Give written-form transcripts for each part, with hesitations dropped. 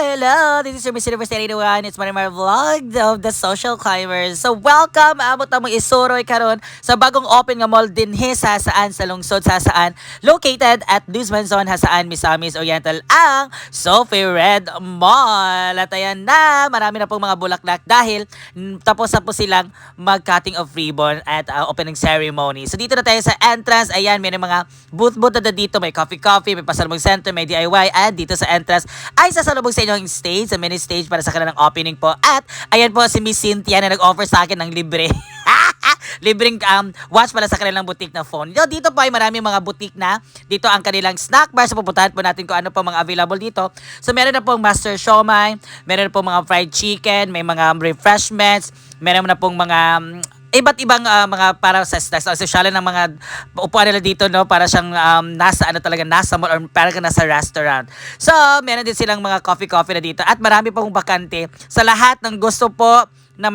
Hello! This is your Miss Universe 81. It's my vlog of the Social Climbers. So, welcome! Abot na mong isuroy karon sa bagong open nga mall din sa saan sa lungsod sa saan. Located at Luzman Zone saan Misamis Oriental ang Sophie Red Mall. At ayan na, marami na pong mga bulaklak dahil tapos na po silang mag-cutting of ribbon at opening ceremony. So, dito na tayo sa entrance. Ayan, may mga booth-booth na dito. May coffee, may pasalubong center, may DIY. At dito sa entrance ay sasalubog sa inyong stage, sa mini stage para sa kanilang opening po. At ayan po si Miss Cynthia na nag-offer sa akin ng libre. Libreng watch para sa kanilang boutique na phone. Dito po ay maraming mga boutique na. Dito ang kanilang snack bar. So pupuntahan po natin kung ano po mga available dito. So meron na pong Master Siomai, meron na pong mga fried chicken, may mga refreshments, meron na pong mga iba't ibang mga para sa social ng mga upuan nila dito, no, para siyang nasa nasa mall or parang nasa restaurant. So meron din silang mga coffee na dito at marami pong bakante sa lahat ng gusto po na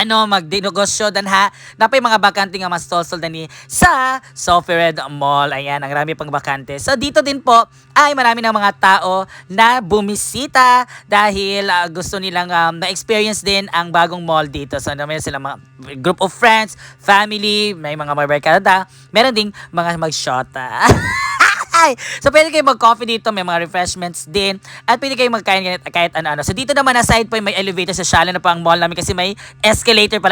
magdinegosyo napay mga bakante nga mas tolsol dani sa Sophie Red Mall. Ayan, ang rami pang bakante. So dito din po ay marami ng mga tao na bumisita dahil gusto nilang na-experience din ang bagong mall dito. So may sila mga group of friends, family, may mga barkada, meron ding mga mag-shota. So pwede kayo mag-coffee dito, may mga refreshments din at pwede kayo magkain kahit ano-ano. So dito naman na side po may elevator sa shallow na po ang mall namin kasi may escalator.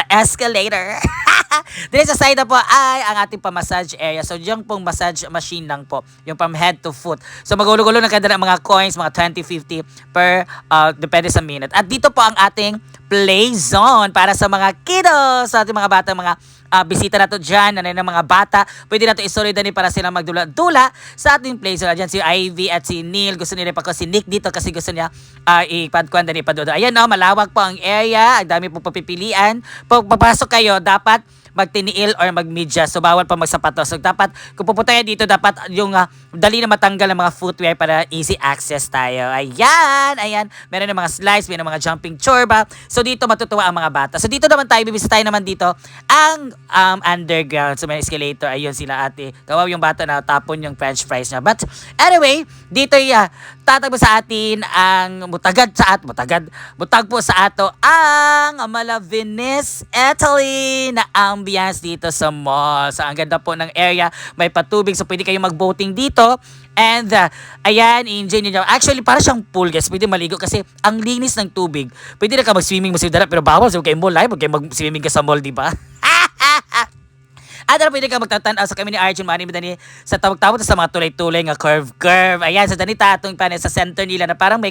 Dito sa side na po ay ang ating pa-massage area. So yung pong massage machine lang po, yung from head to foot. So magulo-gulo na kada mga coins, mga 20, 50 per depende sa minute. At dito po ang ating play zone para sa mga kiddos, sa ating mga bata, mga bisita na to dyan, ng mga bata. Pwede na to isuloy dani para sila magdula-dula sa ating play zone. Dyan si Ivy at si Neil, gusto nila pa ko si Nick dito kasi gusto niya ipadkuan dani ipadodo. Ayan no, malawak po ang area, ang dami po papipilian. Pag papasok kayo, dapat magtiniil or magmedyas. So, bawal pa magsapatos. So, dapat, kung pupunta kayo dito, dapat yung dali na matanggal ang mga footwear para easy access tayo. Ayan. Meron ng mga slides, meron ng mga jumping chorba. So, dito matutuwa ang mga bata. So, dito naman tayo, bibisita tayo naman dito ang underground. So, may escalator. Ayun sila ate. Kawaw yung bata na tapon yung french fries niya. But, anyway, dito tatagbo sa atin ang butag po sa ato ang Malavinis, Italy na ambiance dito sa mall. So, ang ganda po ng area. May patubig. So, pwede kayong mag-boating dito. And, ayan, enjoy nyo. Actually, para siyang pool, guys. Pwede maligo kasi ang linis ng tubig. Pwede na ka mag-swimming mo sa dala, pero bawal. So, kayo mall live. Huwag kayo mag-swimming ka sa mall, di ba? At pwede ka magtatanaw sa kami ni Arjun Manny sa tawag-tawag sa mga tulay-tulay nga curve. Ayan, sa danita atong panel sa center nila na parang may